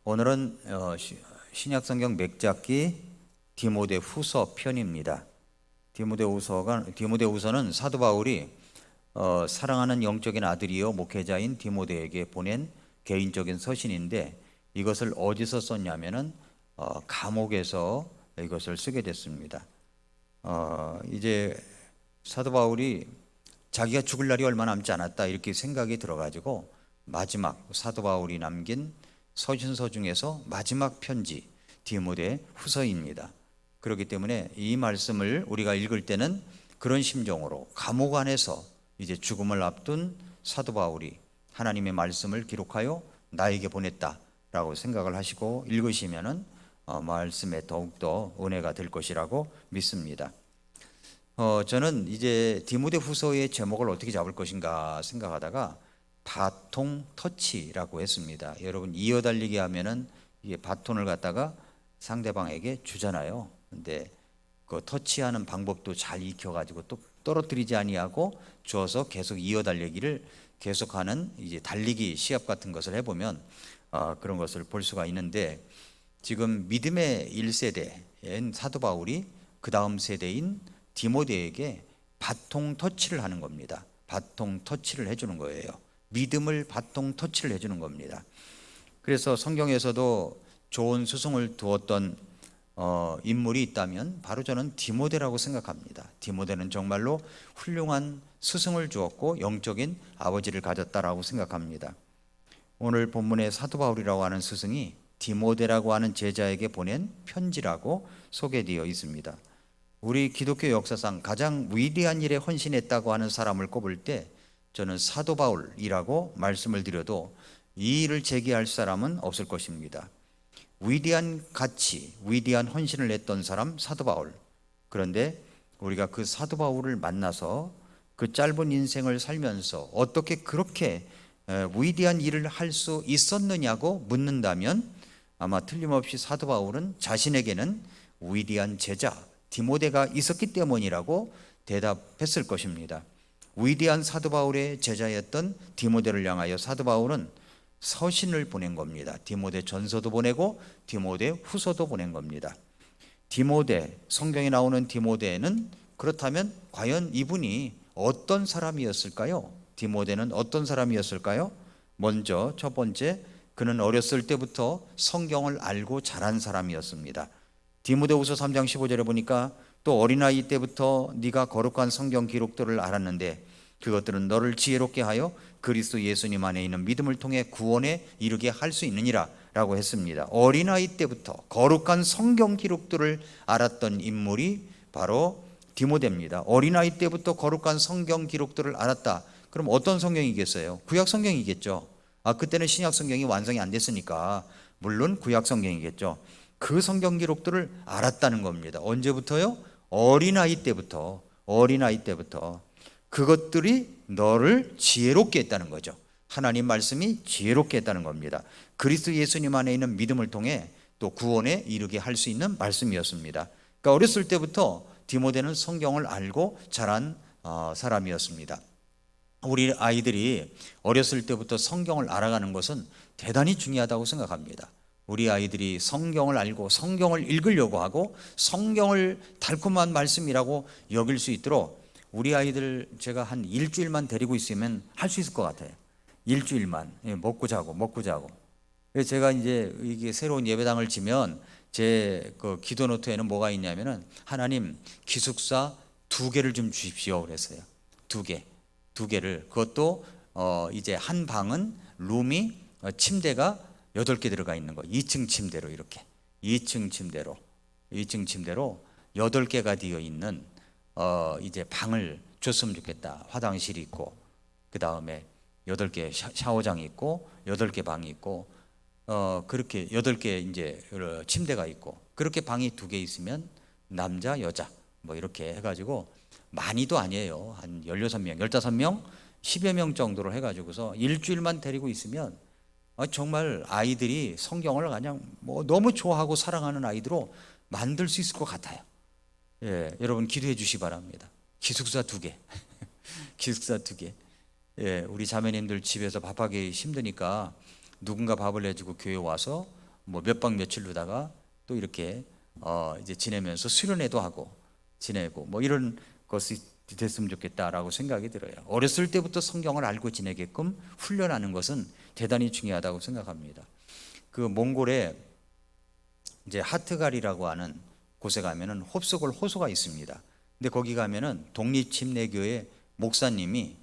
오늘은 신약성경 맥잡기 디모데후서 편입니다. 디모데후서는 사도 바울이 사랑하는 영적인 아들이요 목회자인 디모데에게 보낸 개인적인 서신인데, 이것을 어디서 썼냐면은 감옥에서 이것을 쓰게 됐습니다. 이제 사도 바울이 자기가 죽을 날이 얼마 남지 않았다 이렇게 생각이 들어가지고 마지막 사도 바울이 남긴 서신서 중에서 마지막 편지 디모데 후서입니다. 그렇기 때문에 이 말씀을 우리가 읽을 때는 그런 심정으로 감옥 안에서 이제 죽음을 앞둔 사도 바울이 하나님의 말씀을 기록하여 나에게 보냈다라고 생각을 하시고 읽으시면은 말씀에 더욱더 은혜가 될 것이라고 믿습니다. 저는 이제 디모데 후서의 제목을 어떻게 잡을 것인가 생각하다가 바통 터치라고 했습니다. 여러분 이어달리기 하면은 이게 바톤을 갖다가 상대방에게 주잖아요. 근데 그 터치하는 방법도 잘 익혀가지고 또 떨어뜨리지 아니하고 주어서 계속 이어달리기를 계속하는 이제 달리기 시합 같은 것을 해보면 그런 것을 볼 수가 있는데, 지금 믿음의 1세대인 사도 바울이 그 다음 세대인 디모데에게 바통 터치를 하는 겁니다. 바통 터치를 해주는 거예요. 믿음을 바통 터치를 해주는 겁니다. 그래서 성경에서도 좋은 스승을 두었던 인물이 있다면 바로 저는 디모데라고 생각합니다. 디모데는 정말로 훌륭한 스승을 주었고 영적인 아버지를 가졌다라고 생각합니다. 오늘 본문의 사도 바울이라고 하는 스승이 디모데라고 하는 제자에게 보낸 편지라고 소개되어 있습니다. 우리 기독교 역사상 가장 위대한 일에 헌신했다고 하는 사람을 꼽을 때 저는 사도 바울이라고 말씀을 드려도 이 일을 제기할 사람은 없을 것입니다. 위대한 가치, 위대한 헌신을 했던 사람 사도 바울. 그런데 우리가 그 사도 바울을 만나서 그 짧은 인생을 살면서 어떻게 그렇게 위대한 일을 할 수 있었느냐고 묻는다면 아마 틀림없이 사도 바울은 자신에게는 위대한 제자 디모데가 있었기 때문이라고 대답했을 것입니다. 위대한 사도 바울의 제자였던 디모데를 향하여 사도 바울은 서신을 보낸 겁니다. 디모데 전서도 보내고 디모데 후서도 보낸 겁니다. 디모데, 성경에 나오는 디모데는 그렇다면 과연 이분이 어떤 사람이었을까요? 디모데는 어떤 사람이었을까요? 먼저 첫 번째, 그는 어렸을 때부터 성경을 알고 자란 사람이었습니다. 디모데후서 3장 15절에 보니까 또 어린아이 때부터 네가 거룩한 성경 기록들을 알았는데 그것들은 너를 지혜롭게 하여 그리스도 예수님 안에 있는 믿음을 통해 구원에 이르게 할 수 있느니라 라고 했습니다. 어린아이 때부터 거룩한 성경 기록들을 알았던 인물이 바로 디모데입니다. 어린아이 때부터 거룩한 성경 기록들을 알았다. 그럼 어떤 성경이겠어요? 구약 성경이겠죠. 그때는 신약 성경이 완성이 안 됐으니까 물론 구약 성경이겠죠. 그 성경 기록들을 알았다는 겁니다. 언제부터요? 어린아이 때부터. 그것들이 너를 지혜롭게 했다는 거죠. 하나님 말씀이 지혜롭게 했다는 겁니다. 그리스도 예수님 안에 있는 믿음을 통해 또 구원에 이르게 할 수 있는 말씀이었습니다. 그러니까 어렸을 때부터 디모데는 성경을 알고 자란 사람이었습니다. 우리 아이들이 어렸을 때부터 성경을 알아가는 것은 대단히 중요하다고 생각합니다. 우리 아이들이 성경을 알고 성경을 읽으려고 하고 성경을 달콤한 말씀이라고 여길 수 있도록 우리 아이들 제가 한 일주일만 데리고 있으면 할 수 있을 것 같아요. 일주일만. 먹고 자고. 그래서 제가 이제 이게 새로운 예배당을 지면 제 그 기도 노트에는 뭐가 있냐면은 하나님 기숙사 2개를 좀 주십시오 그랬어요. 2개를. 그것도 이제 한 방은 룸이 침대가 8개 들어가 있는 거. 2층 침대로 이렇게 2층 침대로 8개가 되어 있는 이제 방을 줬으면 좋겠다. 화장실이 있고 그 다음에 8개 샤워장이 있고 8개 방이 있고 그렇게 8개 이제 침대가 있고 그렇게 방이 2개 있으면 남자 여자 뭐 이렇게 해가지고 많이도 아니에요. 한 16명 15명 10여 명 정도로 해가지고서 일주일만 데리고 있으면 정말 아이들이 성경을 그냥 뭐 너무 좋아하고 사랑하는 아이들로 만들 수 있을 것 같아요. 여러분 기도해 주시기 바랍니다. 기숙사 2개 기숙사 2개. 우리 자매님들 집에서 밥하기 힘드니까 누군가 밥을 내주고 교회 와서 뭐 몇 박 며칠 두다가 또 이렇게 이제 지내면서 수련회도 하고 지내고 뭐 이런 것이 됐으면 좋겠다라고 생각이 들어요. 어렸을 때부터 성경을 알고 지내게끔 훈련하는 것은 대단히 중요하다고 생각합니다. 그 몽골에 이제 하트갈이라고 하는 곳에 가면은 홉스골 호수가 있습니다. 근데 거기 가면은 독립침례교회 목사님이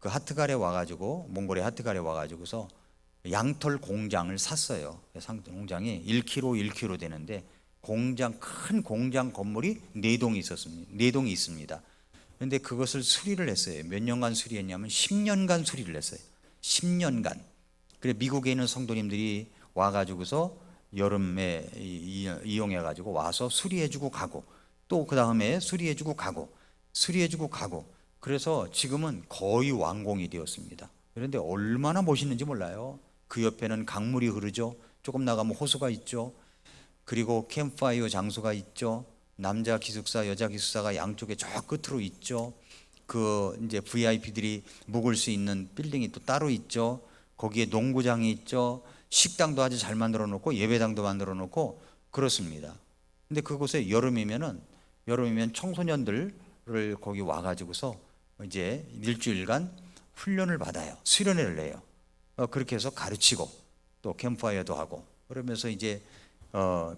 그 하트갈에 와가지고 몽골의 하트갈에 와가지고서 양털 공장을 샀어요. 공장이 1km 되는데 큰 공장 건물이 4동이 있었습니다. 4동이 있습니다. 그런데 그것을 수리를 했어요. 몇 년간 수리했냐면 10년간 수리를 했어요. 10년간. 그래 미국에 있는 성도님들이 와가지고서 여름에 이용해가지고 와서 수리해주고 가고 또 그 다음에 수리해주고 가고 그래서 지금은 거의 완공이 되었습니다. 그런데 얼마나 멋있는지 몰라요. 그 옆에는 강물이 흐르죠. 조금 나가면 호수가 있죠. 그리고 캠프파이어 장소가 있죠. 남자 기숙사, 여자 기숙사가 양쪽에 저 끝으로 있죠. 그 이제 VIP들이 묵을 수 있는 빌딩이 또 따로 있죠. 거기에 농구장이 있죠. 식당도 아주 잘 만들어 놓고 예배당도 만들어 놓고 그렇습니다. 근데 그곳에 여름이면 청소년들을 거기 와가지고서 이제 일주일간 훈련을 받아요. 수련회를 해요. 그렇게 해서 가르치고 또 캠프파이어도 하고 그러면서 이제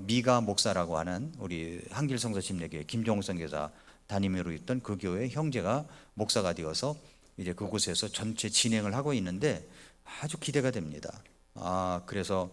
미가 목사라고 하는 우리 한길성서 침례교회 김종우 선교사 담임으로 있던 그 교회 형제가 목사가 되어서 이제 그곳에서 전체 진행을 하고 있는데 아주 기대가 됩니다. 그래서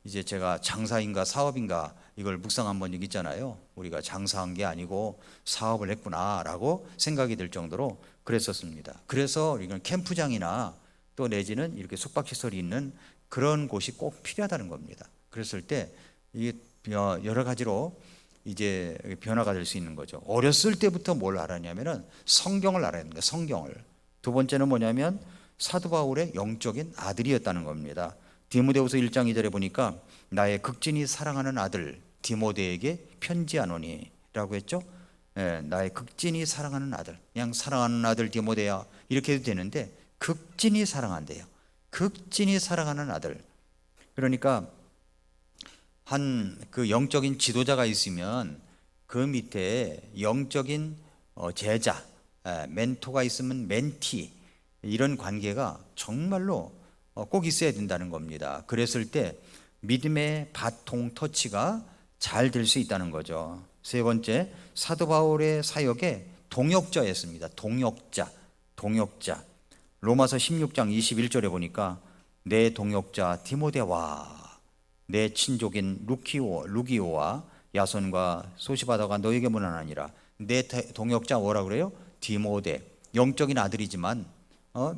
이제 제가 장사인가 사업인가 이걸 묵상한 번 있잖아요. 우리가 장사한 게 아니고 사업을 했구나라고 생각이 들 정도로 그랬었습니다. 그래서 이건 캠프장이나 또 내지는 이렇게 숙박시설이 있는 그런 곳이 꼭 필요하다는 겁니다. 그랬을 때 이게 여러 가지로 이제 변화가 될 수 있는 거죠. 어렸을 때부터 뭘 알았냐면은 성경을 알아야 합니다. 성경을. 두 번째는 뭐냐면 사도 바울의 영적인 아들이었다는 겁니다. 디모데후서 1장 2절에 보니까 나의 극진히 사랑하는 아들 디모데에게 편지하노니 라고 했죠. 나의 극진히 사랑하는 아들, 그냥 사랑하는 아들 디모데야 이렇게 해도 되는데 극진히 사랑한대요. 극진히 사랑하는 아들. 그러니까 한 그 영적인 지도자가 있으면 그 밑에 영적인 제자, 멘토가 있으면 멘티 이런 관계가 정말로 꼭 있어야 된다는 겁니다. 그랬을 때 믿음의 바통 터치가 잘 될 수 있다는 거죠. 세 번째, 사도 바울의 사역에 동역자였습니다. 동역자. 로마서 16장 21절에 보니까 내 동역자 디모데와 내 친족인 루기오와 야손과 소시바다가 너에게 문안하니라. 내 동역자 뭐라 그래요? 디모데. 영적인 아들이지만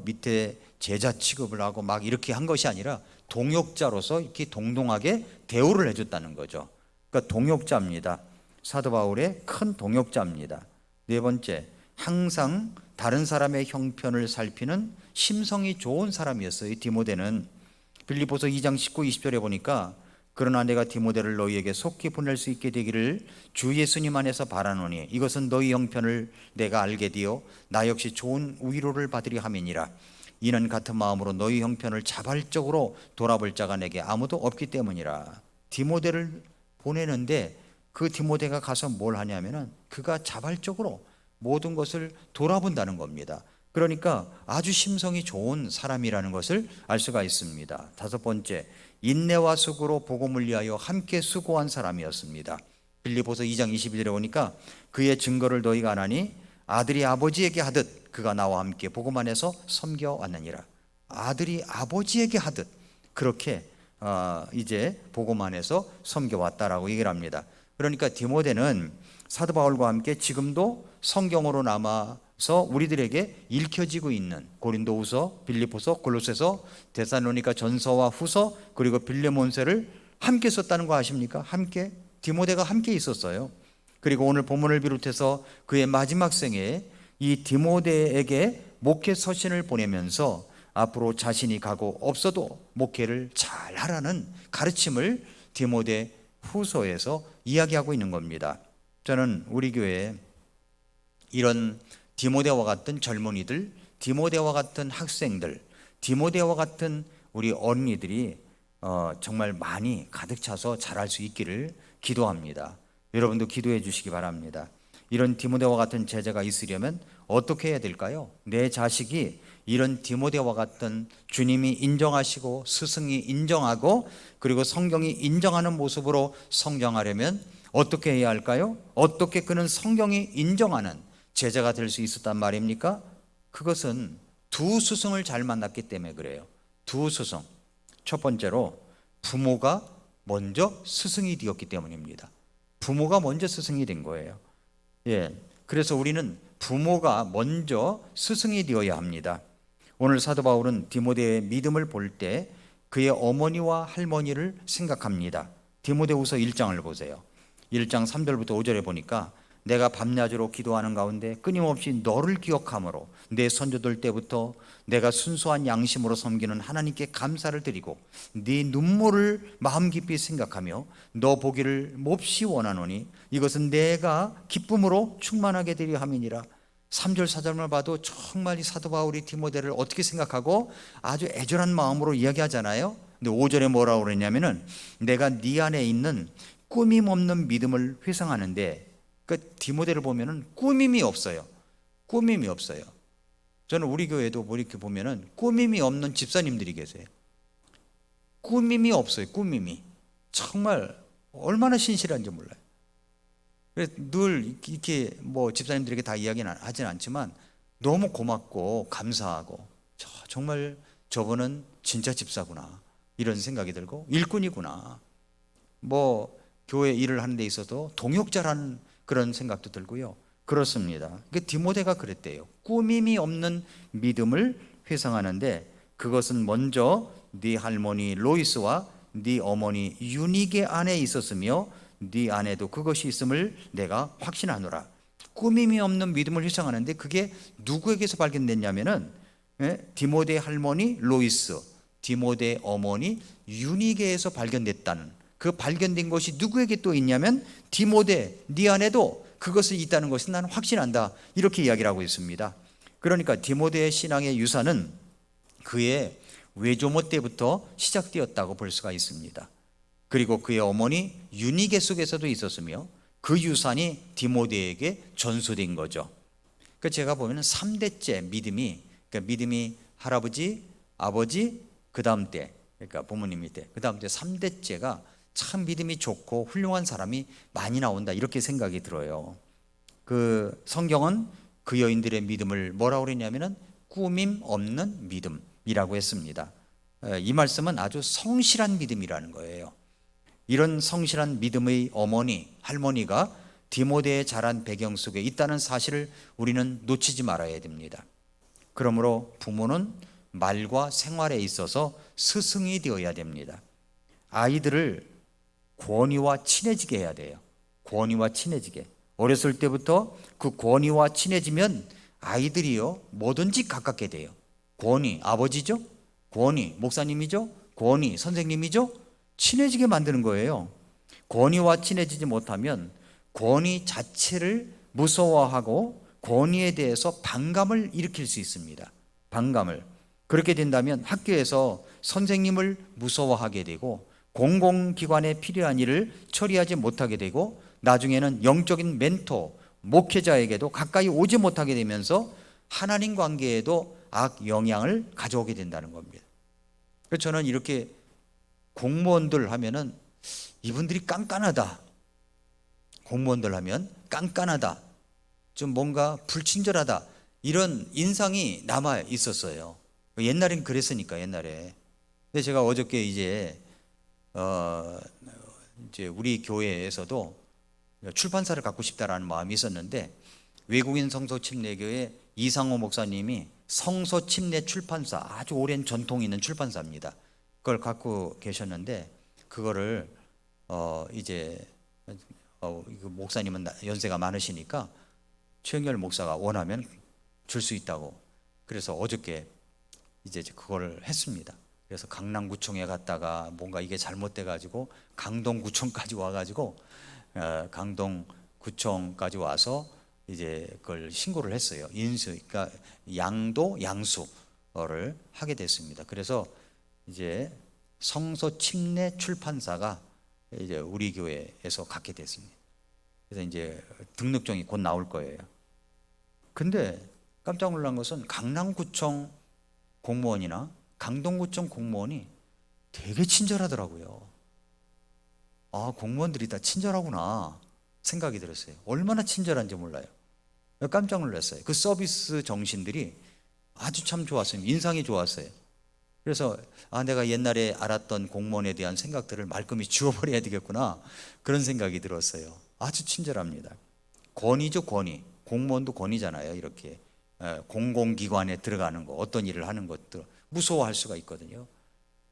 밑에 제자 취급을 하고 막 이렇게 한 것이 아니라 동역자로서 이렇게 동등하게 대우를 해줬다는 거죠. 그러니까 동역자입니다. 사도 바울의 큰 동역자입니다. 네 번째, 항상 다른 사람의 형편을 살피는 심성이 좋은 사람이었어요. 디모데는 빌립보서 2장 19, 20절에 보니까 그러나 내가 디모데를 너희에게 속히 보낼 수 있게 되기를 주 예수님 안에서 바라노니 이것은 너희 형편을 내가 알게 되어 나 역시 좋은 위로를 받으려 함이니라. 이는 같은 마음으로 너희 형편을 자발적으로 돌아볼 자가 내게 아무도 없기 때문이라. 디모데를 보내는데 그 디모데가 가서 뭘 하냐면은 그가 자발적으로 모든 것을 돌아본다는 겁니다. 그러니까 아주 심성이 좋은 사람이라는 것을 알 수가 있습니다. 다섯 번째, 인내와 수고로 복음을 위하여 함께 수고한 사람이었습니다. 빌립보서 2장 22절에 보니까 그의 증거를 너희가 아나니 아들이 아버지에게 하듯 그가 나와 함께 복음 안에서 섬겨왔느니라. 아들이 아버지에게 하듯 그렇게 이제 복음 안에서 섬겨왔다라고 얘기를 합니다. 그러니까 디모데는 사도 바울과 함께 지금도 성경으로 남아서 우리들에게 읽혀지고 있는 고린도후서, 빌립보서, 골로새서, 데살로니가 전서와 후서 그리고 빌레몬서를 함께 썼다는 거 아십니까? 함께 디모데가 함께 있었어요. 그리고 오늘 본문을 비롯해서 그의 마지막 생에 이 디모데에게 목회 서신을 보내면서 앞으로 자신이 가고 없어도 목회를 잘 하라는 가르침을 디모데 후서에서 이야기하고 있는 겁니다. 저는 우리 교회에 이런 디모데와 같은 젊은이들, 디모데와 같은 학생들, 디모데와 같은 우리 어린이들이 정말 많이 가득 차서 자랄 수 있기를 기도합니다. 여러분도 기도해 주시기 바랍니다. 이런 디모데와 같은 제자가 있으려면 어떻게 해야 될까요? 내 자식이 이런 디모데와 같은 주님이 인정하시고 스승이 인정하고 그리고 성경이 인정하는 모습으로 성장하려면 어떻게 해야 할까요? 어떻게 그는 성경이 인정하는 제자가 될 수 있었단 말입니까? 그것은 두 스승을 잘 만났기 때문에 그래요. 두 스승. 첫 번째로 부모가 먼저 스승이 되었기 때문입니다. 부모가 먼저 스승이 된 거예요. 그래서 우리는 부모가 먼저 스승이 되어야 합니다. 오늘 사도 바울은 디모데의 믿음을 볼 때 그의 어머니와 할머니를 생각합니다. 디모데후서 1장을 보세요. 1장 3절부터 5절에 보니까 내가 밤낮으로 기도하는 가운데 끊임없이 너를 기억함으로 내 선조들 때부터 내가 순수한 양심으로 섬기는 하나님께 감사를 드리고 네 눈물을 마음 깊이 생각하며 너 보기를 몹시 원하노니 이것은 내가 기쁨으로 충만하게 되려 함이니라. 3절 4절만 봐도 정말 이 사도 바울이 디모데를 어떻게 생각하고 아주 애절한 마음으로 이야기하잖아요. 근데 5절에 뭐라고 그러냐면은 내가 네 안에 있는 꾸밈 없는 믿음을 회상하는데 그 디모데를 보면은 꾸밈이 없어요. 꾸밈이 없어요. 저는 우리 교회도 뭐 이렇게 보면은 꾸밈이 없는 집사님들이 계세요. 꾸밈이 없어요. 꾸밈이 정말 얼마나 신실한지 몰라요. 그래서 늘 이렇게 뭐 집사님들에게 다 이야기는 하진 않지만 너무 고맙고 감사하고 정말 저분은 진짜 집사구나 이런 생각이 들고 일꾼이구나. 뭐 교회 일을 하는 데 있어서 동역자라는 그런 생각도 들고요. 그렇습니다. 디모데가 그랬대요. 꾸밈이 없는 믿음을 회상하는데 그것은 먼저 네 할머니 로이스와 네 어머니 유니게 안에 있었으며 네 안에도 그것이 있음을 내가 확신하노라. 꾸밈이 없는 믿음을 회상하는데 그게 누구에게서 발견됐냐면은 디모데 할머니 로이스, 디모데 어머니 유니게에서 발견됐다는 그 발견된 것이 누구에게 또 있냐면 디모데 네 안에도 그것이 있다는 것을 나는 확신한다 이렇게 이야기를 하고 있습니다. 그러니까 디모데의 신앙의 유산은 그의 외조모 때부터 시작되었다고 볼 수가 있습니다. 그리고 그의 어머니 유니게 속에서도 있었으며 그 유산이 디모데에게 전수된 거죠. 그러니까 제가 보면 3대째 믿음이 그러니까 믿음이 할아버지, 아버지, 그 다음 때 그러니까 부모님이 때 그 다음 때 3대째가 참 믿음이 좋고 훌륭한 사람이 많이 나온다 이렇게 생각이 들어요. 그 성경은 그 여인들의 믿음을 뭐라고 그랬냐면은 꾸밈 없는 믿음이라고 했습니다. 이 말씀은 아주 성실한 믿음이라는 거예요. 이런 성실한 믿음의 어머니, 할머니가 디모데의 자란 배경 속에 있다는 사실을 우리는 놓치지 말아야 됩니다. 그러므로 부모는 말과 생활에 있어서 스승이 되어야 됩니다. 아이들을 권위와 친해지게 해야 돼요. 권위와 친해지게. 어렸을 때부터 그 권위와 친해지면 아이들이요 뭐든지 가깝게 돼요. 권위, 아버지죠? 권위, 목사님이죠? 권위, 선생님이죠? 친해지게 만드는 거예요. 권위와 친해지지 못하면 권위 자체를 무서워하고 권위에 대해서 반감을 일으킬 수 있습니다. 반감을. 그렇게 된다면 학교에서 선생님을 무서워하게 되고 공공기관에 필요한 일을 처리하지 못하게 되고 나중에는 영적인 멘토, 목회자에게도 가까이 오지 못하게 되면서 하나님 관계에도 악 영향을 가져오게 된다는 겁니다. 그래서 저는 이렇게 공무원들 하면은 이분들이 깐깐하다. 공무원들 하면 깐깐하다. 좀 뭔가 불친절하다. 이런 인상이 남아 있었어요. 옛날엔 그랬으니까 옛날에. 근데 제가 어저께 이제 우리 교회에서도 출판사를 갖고 싶다라는 마음이 있었는데 외국인 성서침례교회 이상호 목사님이 성서침례 출판사 아주 오랜 전통이 있는 출판사입니다. 그걸 갖고 계셨는데 그거를 목사님은 연세가 많으시니까 최영열 목사가 원하면 줄 수 있다고 그래서 어저께 이제 그걸 했습니다. 그래서 강남구청에 갔다가 뭔가 이게 잘못돼 가지고 강동구청까지 와가지고 강동구청까지 와서 이제 그걸 신고를 했어요. 그러니까 양도 양수를 하게 됐습니다. 그래서 이제 성서 침례 출판사가 이제 우리 교회에서 갖게 됐습니다. 그래서 이제 등록증이 곧 나올 거예요. 근데 깜짝 놀란 것은 강남구청 공무원이나 강동구청 공무원이 되게 친절하더라고요. 아, 공무원들이 다 친절하구나 생각이 들었어요. 얼마나 친절한지 몰라요. 깜짝 놀랐어요. 그 서비스 정신들이 아주 참 좋았어요. 인상이 좋았어요. 그래서 내가 옛날에 알았던 공무원에 대한 생각들을 말끔히 지워버려야 되겠구나, 그런 생각이 들었어요. 아주 친절합니다. 권위죠, 권위. 공무원도 권위잖아요. 이렇게 공공기관에 들어가는 거, 어떤 일을 하는 것도 무서워할 수가 있거든요.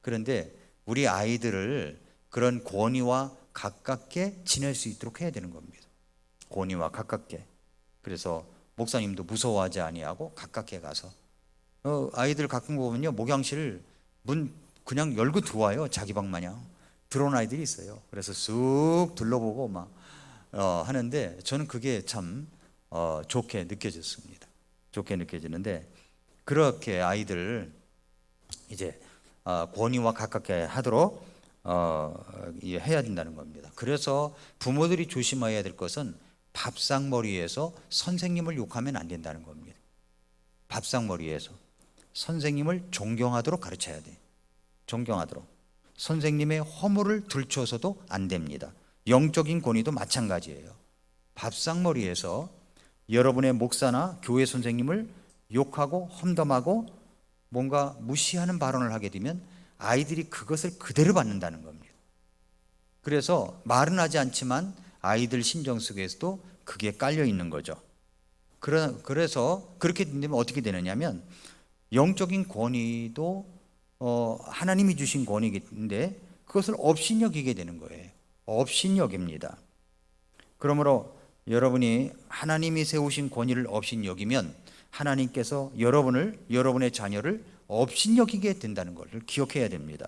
그런데 우리 아이들을 그런 권위와 가깝게 지낼 수 있도록 해야 되는 겁니다. 권위와 가깝게. 그래서 목사님도 무서워하지 아니하고 가깝게 가서 아이들 가끔 보면요, 목양실 문 그냥 열고 들어와요. 자기 방 마냥 들어온 아이들이 있어요. 그래서 쑥 둘러보고 막 하는데 저는 그게 참 좋게 느껴졌습니다. 좋게 느껴지는데, 그렇게 아이들 이제 권위와 가깝게 하도록 해야 된다는 겁니다. 그래서 부모들이 조심해야 될 것은 밥상머리에서 선생님을 욕하면 안 된다는 겁니다. 밥상머리에서 선생님을 존경하도록 가르쳐야 돼. 존경하도록. 선생님의 허물을 들춰서도 안 됩니다. 영적인 권위도 마찬가지예요. 밥상머리에서 여러분의 목사나 교회 선생님을 욕하고 험담하고 뭔가 무시하는 발언을 하게 되면 아이들이 그것을 그대로 받는다는 겁니다. 그래서 말은 하지 않지만 아이들 심정 속에서도 그게 깔려 있는 거죠. 그래서 그렇게 되면 어떻게 되느냐면, 영적인 권위도 하나님이 주신 권위인데 그것을 업신여기게 되는 거예요. 업신여깁니다. 그러므로 여러분이 하나님이 세우신 권위를 업신여기면 하나님께서 여러분의 자녀를 업신여기게 된다는 것을 기억해야 됩니다.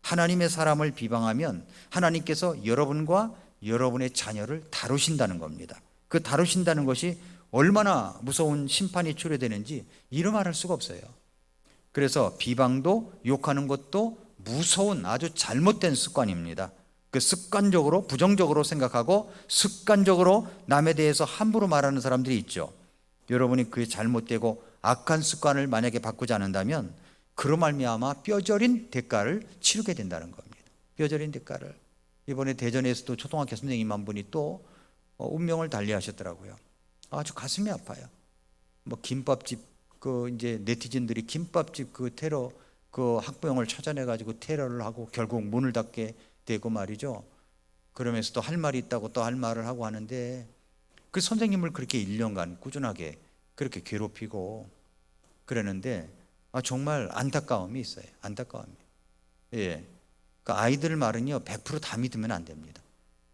하나님의 사람을 비방하면 하나님께서 여러분과 여러분의 자녀를 다루신다는 겁니다. 그 다루신다는 것이 얼마나 무서운 심판이 초래되는지 이루 말할 수가 없어요. 그래서 비방도 욕하는 것도 무서운 아주 잘못된 습관입니다. 그 습관적으로 부정적으로 생각하고 습관적으로 남에 대해서 함부로 말하는 사람들이 있죠. 여러분이 그게 잘못되고 악한 습관을 만약에 바꾸지 않는다면 그로 말미암아 뼈저린 대가를 치르게 된다는 겁니다. 뼈저린 대가를. 이번에 대전에서도 초등학교 선생님 한 분이 또 운명을 달리하셨더라고요. 아주 가슴이 아파요. 뭐 김밥집 이제 네티즌들이 김밥집 테러 학부형을 찾아내 가지고 테러를 하고 결국 문을 닫게 되고 말이죠. 그러면서 또 할 말이 있다고 또 할 말을 하고 하는데, 그 선생님을 그렇게 1년간 꾸준하게 그렇게 괴롭히고 그러는데 정말 안타까움이 있어요. 안타까움이. 예. 그러니까 아이들 말은요 100% 다 믿으면 안 됩니다.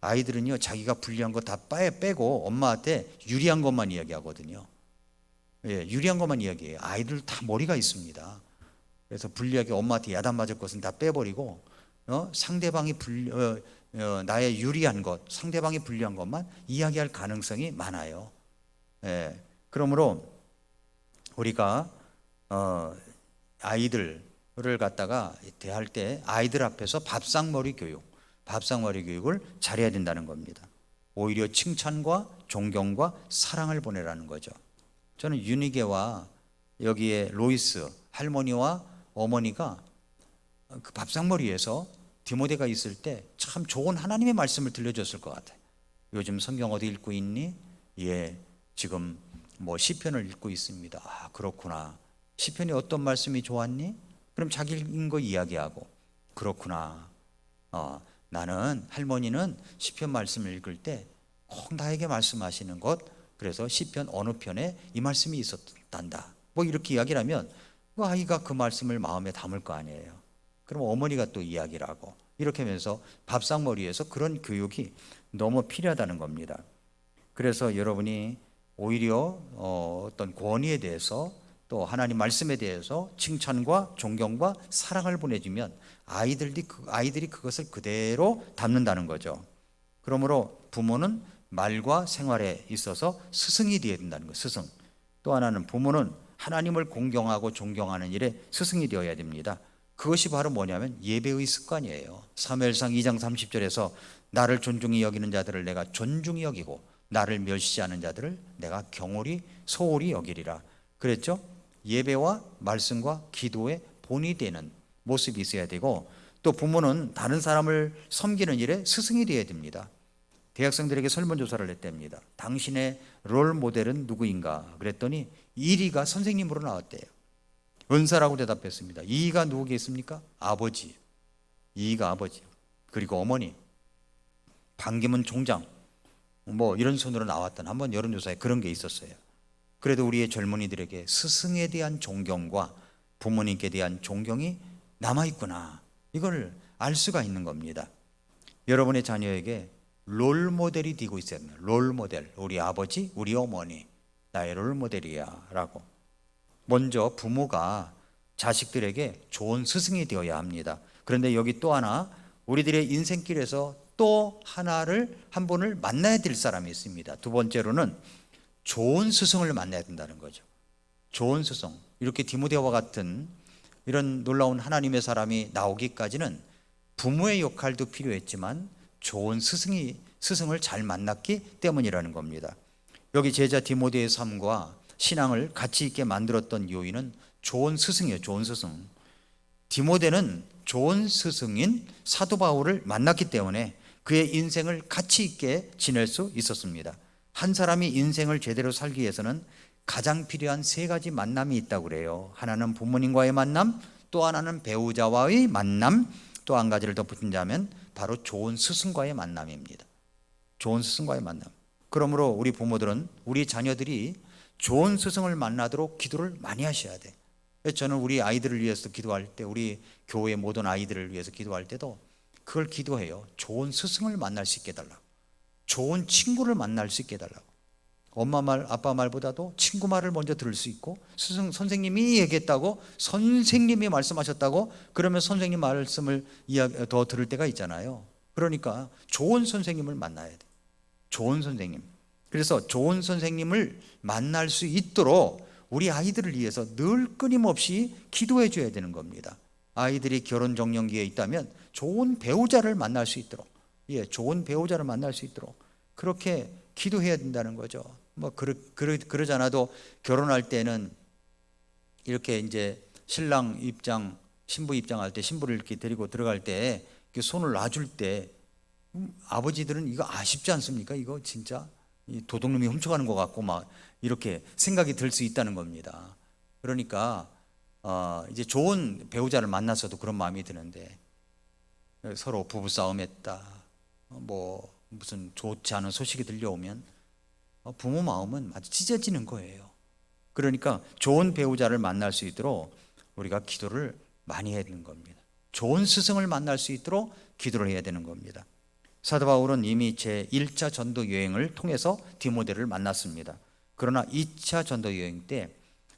아이들은요 자기가 불리한 거 다 빼고 엄마한테 유리한 것만 이야기하거든요. 예, 유리한 것만 이야기해요. 아이들 다 머리가 있습니다. 그래서 불리하게 엄마한테 야단 맞을 것은 다 빼버리고 상대방이 나의 유리한 것, 상대방이 불리한 것만 이야기할 가능성이 많아요. 예, 그러므로 우리가 아이들을 갖다가 대할 때 아이들 앞에서 밥상머리 교육을 잘해야 된다는 겁니다. 오히려 칭찬과 존경과 사랑을 보내라는 거죠. 저는 유니게와 여기에 로이스 할머니와 어머니가 그 밥상머리에서 디모데가 있을 때 참 좋은 하나님의 말씀을 들려줬을 것 같아요. 요즘 성경 어디 읽고 있니? 예, 지금 뭐 시편을 읽고 있습니다. 아, 그렇구나. 시편이 어떤 말씀이 좋았니? 그럼 자기 읽은 거 이야기하고, 그렇구나. 나는 할머니는 시편 말씀을 읽을 때 꼭 나에게 말씀하시는 것, 그래서 시편 어느 편에 이 말씀이 있었단다. 뭐 이렇게 이야기를 하면 그 아이가 그 말씀을 마음에 담을 거 아니에요. 그럼 어머니가 또 이야기를 하고, 이렇게 하면서 밥상머리에서 그런 교육이 너무 필요하다는 겁니다. 그래서 여러분이 오히려 어떤 권위에 대해서 또 하나님 말씀에 대해서 칭찬과 존경과 사랑을 보내주면 아이들이 그것을 그대로 담는다는 거죠. 그러므로 부모는 말과 생활에 있어서 스승이 되어야 된다는 거예요. 스승. 또 하나는 부모는 하나님을 공경하고 존경하는 일에 스승이 되어야 됩니다. 그것이 바로 뭐냐면 예배의 습관이에요. 사무엘상 2장 30절에서 나를 존중히 여기는 자들을 내가 존중히 여기고 나를 멸시하는 자들을 내가 경홀히 소홀히 여기리라 그랬죠. 예배와 말씀과 기도의 본이 되는 모습이 있어야 되고, 또 부모는 다른 사람을 섬기는 일에 스승이 되어야 됩니다. 대학생들에게 설문조사를 했답니다. 당신의 롤 모델은 누구인가 그랬더니 1위가 선생님으로 나왔대요. 은사라고 대답했습니다. 2위가 누구겠습니까? 아버지. 2위가 아버지. 그리고 어머니. 반기문 총장. 뭐 이런 순으로 나왔던 한번 여론조사에 그런 게 있었어요. 그래도 우리의 젊은이들에게 스승에 대한 존경과 부모님께 대한 존경이 남아있구나, 이걸 알 수가 있는 겁니다. 여러분의 자녀에게 롤 모델이 되고 있어야 합니다. 롤 모델. 우리 아버지, 우리 어머니 나의 롤 모델이야 라고. 먼저 부모가 자식들에게 좋은 스승이 되어야 합니다. 그런데 여기 또 하나, 우리들의 인생길에서 또 한 분을 만나야 될 사람이 있습니다. 두 번째로는 좋은 스승을 만나야 된다는 거죠. 좋은 스승. 이렇게 디모데와 같은 이런 놀라운 하나님의 사람이 나오기까지는 부모의 역할도 필요했지만 좋은 스승을 잘 만났기 때문이라는 겁니다. 여기 제자 디모데의 삶과 신앙을 가치 있게 만들었던 요인은 좋은 스승이에요. 좋은 스승. 디모데는 좋은 스승인 사도 바울을 만났기 때문에 그의 인생을 가치 있게 지낼 수 있었습니다. 한 사람이 인생을 제대로 살기 위해서는 가장 필요한 3가지 만남이 있다고 그래요. 하나는 부모님과의 만남, 또 하나는 배우자와의 만남, 또 한 가지를 더 붙인다면 바로 좋은 스승과의 만남입니다. 좋은 스승과의 만남. 그러므로 우리 부모들은 우리 자녀들이 좋은 스승을 만나도록 기도를 많이 하셔야 돼. 저는 우리 아이들을 위해서 기도할 때, 우리 교회 모든 아이들을 위해서 기도할 때도 그걸 기도해요. 좋은 스승을 만날 수 있게 해달라고. 좋은 친구를 만날 수 있게 해달라고. 엄마 말, 아빠 말보다도 친구 말을 먼저 들을 수 있고, 선생님이 얘기했다고, 선생님이 말씀하셨다고, 그러면 선생님 말씀을 더 들을 때가 있잖아요. 그러니까 좋은 선생님을 만나야 돼. 좋은 선생님. 그래서 좋은 선생님을 만날 수 있도록 우리 아이들을 위해서 늘 끊임없이 기도해 줘야 되는 겁니다. 아이들이 결혼 정년기에 있다면 좋은 배우자를 만날 수 있도록, 좋은 배우자를 만날 수 있도록 그렇게 기도해야 된다는 거죠. 그러지 않아도 결혼할 때는 이렇게 이제 신랑 입장, 신부 입장할 때, 신부를 이렇게 데리고 들어갈 때 손을 놔줄 때 아버지들은 이거 아쉽지 않습니까? 이거 진짜 도둑놈이 훔쳐가는 것 같고 막 이렇게 생각이 들 수 있다는 겁니다. 그러니까 이제 좋은 배우자를 만나서도 그런 마음이 드는데, 서로 부부싸움했다, 뭐 무슨 좋지 않은 소식이 들려오면 부모 마음은 아주 찢어지는 거예요. 그러니까 좋은 배우자를 만날 수 있도록 우리가 기도를 많이 해야 되는 겁니다. 좋은 스승을 만날 수 있도록 기도를 해야 되는 겁니다. 사도 바울은 이미 제1차 전도 여행을 통해서 디모데를 만났습니다. 그러나 2차 전도 여행 때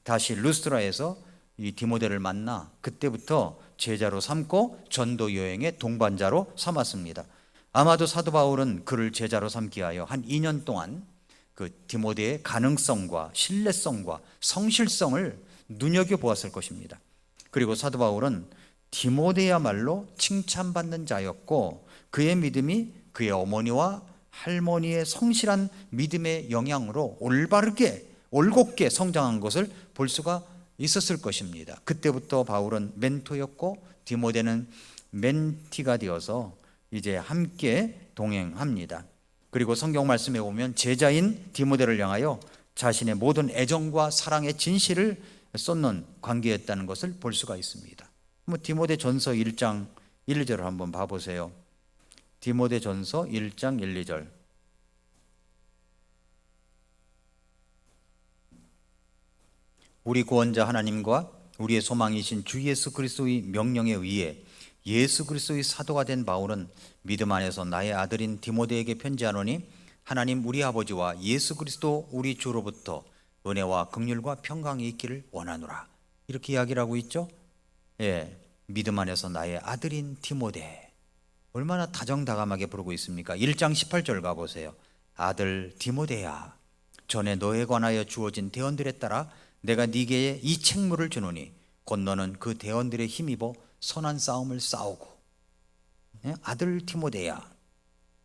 다시 루스드라에서 이 디모데를 만나 그때부터 제자로 삼고 전도 여행의 동반자로 삼았습니다. 아마도 사도 바울은 그를 제자로 삼기 위하여 한 2년 동안 그 디모데의 가능성과 신뢰성과 성실성을 눈여겨보았을 것입니다. 그리고 사도 바울은 디모데야말로 칭찬받는 자였고, 그의 믿음이 그의 어머니와 할머니의 성실한 믿음의 영향으로 올곧게 성장한 것을 볼 수가 있었을 것입니다. 그때부터 바울은 멘토였고 디모데는 멘티가 되어서 이제 함께 동행합니다. 그리고 성경 말씀에 보면 제자인 디모데를 향하여 자신의 모든 애정과 사랑의 진실을 쏟는 관계였다는 것을 볼 수가 있습니다. 디모데 전서 1장 1, 2절을 한번 봐보세요. 디모데 전서 1장 1, 2절. 우리 구원자 하나님과 우리의 소망이신 주 예수 그리스도의 명령에 의해 예수 그리스도의 사도가 된 바울은 믿음 안에서 나의 아들인 디모데에게 편지하노니, 하나님 우리 아버지와 예수 그리스도 우리 주로부터 은혜와 긍휼과 평강이 있기를 원하노라. 이렇게 이야기를 하고 있죠. 믿음 안에서 나의 아들인 디모데. 얼마나 다정다감하게 부르고 있습니까? 1장 18절 가보세요. 아들 디모데야, 전에 너에 관하여 주어진 대언들에 따라 내가 네게 이 책무를 주노니 곧 너는 그 대언들에 힘입어 선한 싸움을 싸우고. 아들 디모데야.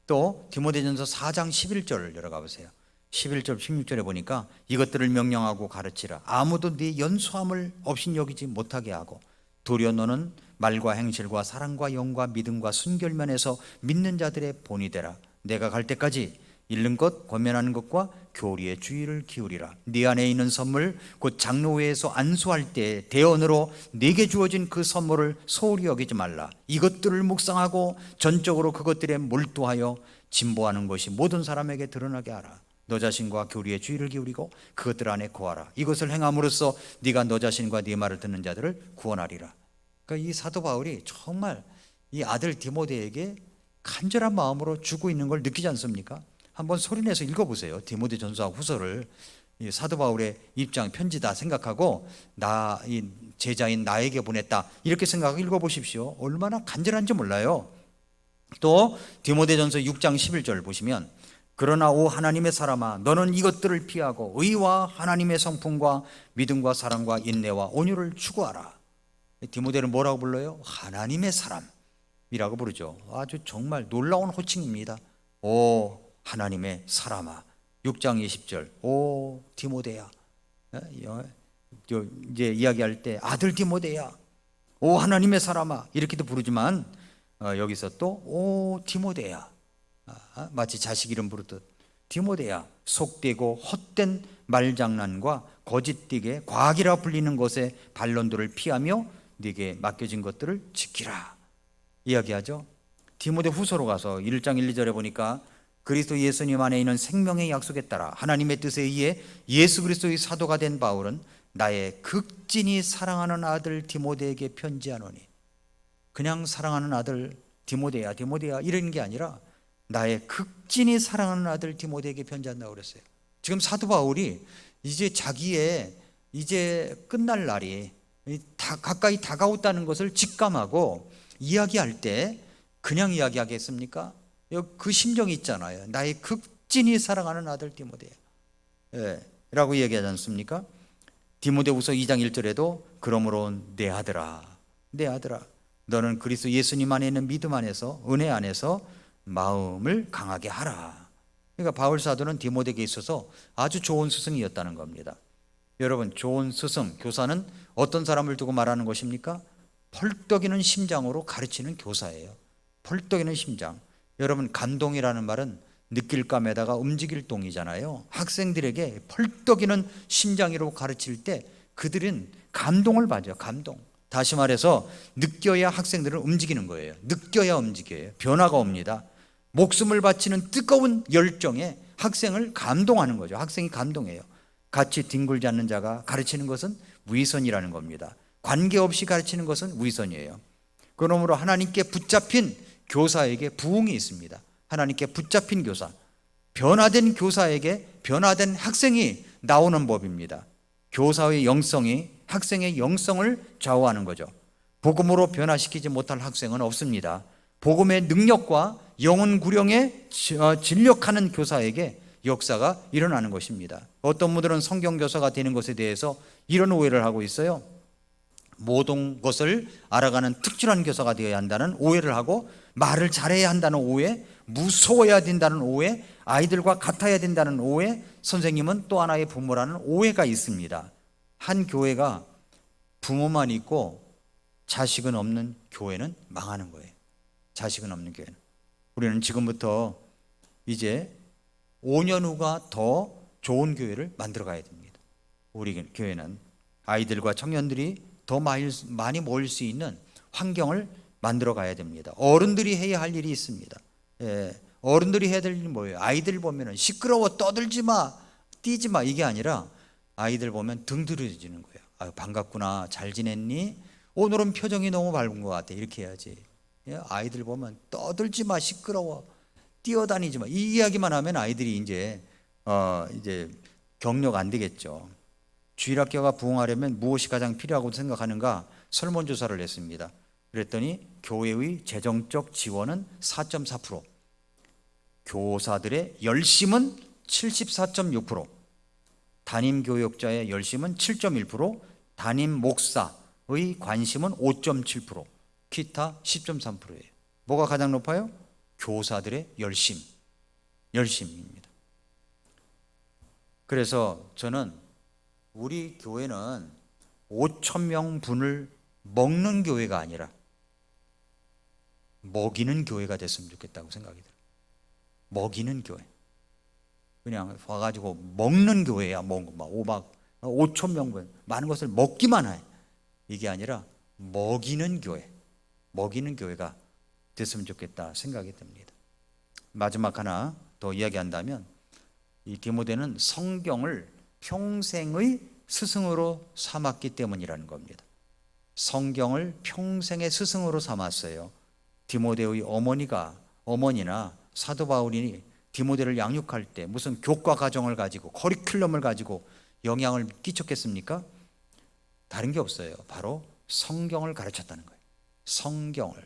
또 디모데전서 4장 11절을 열어가 보세요. 11절 16절에 보니까 이것들을 명령하고 가르치라. 아무도 네 연소함을 업신여기지 못하게 하고 도리어 너는 말과 행실과 사랑과 영과 믿음과 순결면에서 믿는 자들의 본이 되라. 내가 갈 때까지 잃는 것 권면하는 것과 교리에 주의를 기울이라. 네 안에 있는 선물 곧 장로회에서 안수할 때 대언으로 네게 주어진 그 선물을 소홀히 여기지 말라. 이것들을 묵상하고 전적으로 그것들에 몰두하여 진보하는 것이 모든 사람에게 드러나게 하라. 너 자신과 교리에 주의를 기울이고 그것들 안에 거하라. 이것을 행함으로써 네가 너 자신과 네 말을 듣는 자들을 구원하리라. 그러니까 이 사도 바울이 정말 이 아들 디모데에게 간절한 마음으로 주고 있는 걸 느끼지 않습니까? 한번 소리내서 읽어보세요. 디모데 전서와 후서를. 이 사도 바울의 입장 편지다 생각하고 이 제자인 나에게 보냈다 이렇게 생각하고 읽어보십시오. 얼마나 간절한지 몰라요. 또 디모데전서 6장 11절 보시면 그러나 오 하나님의 사람아 너는 이것들을 피하고 의와 하나님의 성품과 믿음과 사랑과 인내와 온유를 추구하라. 디모데를 뭐라고 불러요? 하나님의 사람이라고 부르죠. 아주 정말 놀라운 호칭입니다. 오 하나님의 사람아. 6장 20절 오 디모데야. 이제 이야기할 때 아들 디모데야, 오 하나님의 사람아 이렇게도 부르지만 여기서 또 오 디모데야, 마치 자식 이름 부르듯 디모데야, 속되고 헛된 말장난과 거짓되게 과학이라 불리는 것의 반론들을 피하며 네게 맡겨진 것들을 지키라 이야기하죠. 디모데 후서로 가서 1장 1, 2절에 보니까 그리스도 예수님 안에 있는 생명의 약속에 따라 하나님의 뜻에 의해 예수 그리스도의 사도가 된 바울은 나의 극진히 사랑하는 아들 디모데에게 편지하노니. 그냥 사랑하는 아들 디모데야 디모데야 이런 게 아니라 나의 극진히 사랑하는 아들 디모데에게 편지한다고 그랬어요. 지금 사도 바울이 이제 자기의 이제 끝날 날이 가까이 다가왔다는 것을 직감하고 이야기할 때 그냥 이야기하겠습니까? 그 심정이 있잖아요. 나의 극진히 사랑하는 아들 디모데 라고 얘기하지 않습니까? 디모데후서 2장 1절에도 그러므로 내 아들아 너는 그리스도 예수님 안에 있는 믿음 안에서 은혜 안에서 마음을 강하게 하라. 그러니까 바울 사도는 디모데에게 있어서 아주 좋은 스승이었다는 겁니다. 여러분, 좋은 스승, 교사는 어떤 사람을 두고 말하는 것입니까? 펄떡이는 심장으로 가르치는 교사예요. 펄떡이는 심장. 여러분, 감동이라는 말은 느낄감에다가 움직일 동이잖아요. 학생들에게 펄떡이는 심장으로 가르칠 때 그들은 감동을 받아요. 감동. 다시 말해서 느껴야 학생들은 움직이는 거예요. 느껴야 움직여요. 변화가 옵니다. 목숨을 바치는 뜨거운 열정에 학생을 감동하는 거죠. 학생이 감동해요. 같이 뒹굴지 않는 자가 가르치는 것은 위선이라는 겁니다. 관계없이 가르치는 것은 위선이에요. 그러므로 하나님께 붙잡힌 교사에게 부흥이 있습니다. 하나님께 붙잡힌 교사, 변화된 교사에게 변화된 학생이 나오는 법입니다. 교사의 영성이 학생의 영성을 좌우하는 거죠. 복음으로 변화시키지 못할 학생은 없습니다. 복음의 능력과 영혼 구령에 진력하는 교사에게 역사가 일어나는 것입니다. 어떤 분들은 성경 교사가 되는 것에 대해서 이런 오해를 하고 있어요. 모든 것을 알아가는 특출한 교사가 되어야 한다는 오해를 하고, 말을 잘해야 한다는 오해, 무서워야 된다는 오해, 아이들과 같아야 된다는 오해, 선생님은 또 하나의 부모라는 오해가 있습니다. 한 교회가 부모만 있고 자식은 없는 교회는 망하는 거예요. 자식은 없는 교회는. 우리는 지금부터 이제 5년 후가 더 좋은 교회를 만들어 가야 됩니다. 우리 교회는 아이들과 청년들이 더 많이 모일 수 있는 환경을 만들어 가야 됩니다. 어른들이 해야 할 일이 있습니다. 어른들이 해야 될 일이 뭐예요? 아이들 보면 시끄러워, 떠들지 마, 뛰지 마, 이게 아니라 아이들 보면 등 들어지는 거예요. 아유, 반갑구나, 잘 지냈니? 오늘은 표정이 너무 밝은 것 같아, 이렇게 해야지. 아이들 보면 떠들지 마, 시끄러워, 뛰어다니지 마, 이 이야기만 하면 아이들이 이제 격려가 안 되겠죠. 주일학교가 부흥하려면 무엇이 가장 필요하고 생각하는가 설문조사를 했습니다. 그랬더니 교회의 재정적 지원은 4.4%, 교사들의 열심은 74.6%, 담임 교역자의 열심은 7.1%, 담임 목사의 관심은 5.7%, 기타 10.3%예요. 뭐가 가장 높아요? 교사들의 열심입니다. 그래서 저는 우리 교회는 5,000명 분을 먹는 교회가 아니라 먹이는 교회가 됐으면 좋겠다고 생각이 들어요. 먹이는 교회. 그냥 와가지고 먹는 교회야. 막 5,000명 분 많은 것을 먹기만 해. 이게 아니라 먹이는 교회가 됐으면 좋겠다 생각이 듭니다. 마지막 하나 더 이야기한다면, 이 디모데는 성경을 평생의 스승으로 삼았기 때문이라는 겁니다. 성경을 평생의 스승으로 삼았어요. 디모데의 어머니나 사도 바울이 디모데를 양육할 때 무슨 교과 과정을 가지고 커리큘럼을 가지고 영향을 끼쳤겠습니까? 다른 게 없어요. 바로 성경을 가르쳤다는 거예요. 성경을.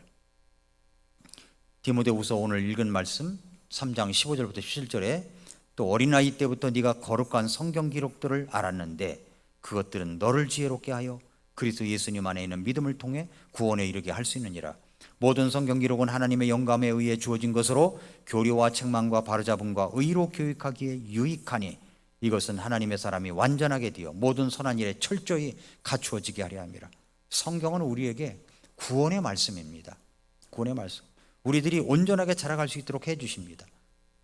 디모데후서 오늘 읽은 말씀 3장 15절부터 17절에 또 어린아이 때부터 네가 거룩한 성경 기록들을 알았는데 그것들은 너를 지혜롭게 하여 그리스도 예수님 안에 있는 믿음을 통해 구원에 이르게 할 수 있느니라. 모든 성경 기록은 하나님의 영감에 의해 주어진 것으로 교리와 책망과 바로잡음과 의로 교육하기에 유익하니 이것은 하나님의 사람이 완전하게 되어 모든 선한 일에 철저히 갖추어지게 하려 함이라. 성경은 우리에게 구원의 말씀입니다. 구원의 말씀. 우리들이 온전하게 자라갈 수 있도록 해주십니다.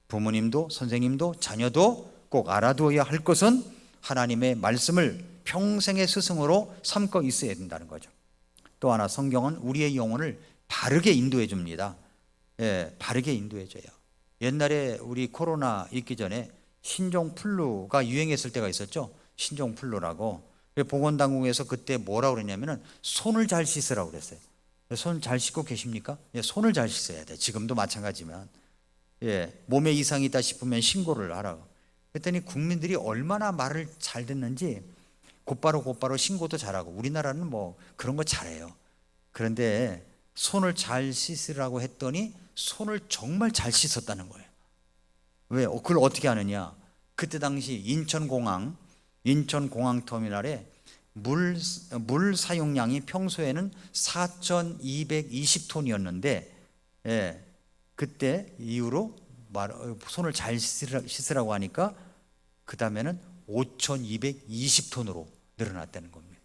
부모님도 선생님도 자녀도 꼭 알아두어야 할 것은 하나님의 말씀을 평생의 스승으로 삼고 있어야 된다는 거죠. 또 하나, 성경은 우리의 영혼을 바르게 인도해 줍니다. 바르게 인도해 줘요. 옛날에 우리 코로나 있기 전에 신종플루가 유행했을 때가 있었죠. 신종플루라고. 보건당국에서 그때 뭐라고 그랬냐면은 손을 잘 씻으라고 그랬어요. 손 잘 씻고 계십니까? 손을 잘 씻어야 돼. 지금도 마찬가지지만. 몸에 이상이 있다 싶으면 신고를 하라고. 그랬더니 국민들이 얼마나 말을 잘 듣는지 곧바로 신고도 잘하고, 우리나라는 뭐 그런 거 잘해요. 그런데 손을 잘 씻으라고 했더니 손을 정말 잘 씻었다는 거예요. 왜? 그걸 어떻게 하느냐? 그때 당시 인천공항 터미널에 물 사용량이 평소에는 4,220톤이었는데 그때 이후로 손을 잘 씻으라고 하니까 그 다음에는 5,220톤으로 늘어났다는 겁니다.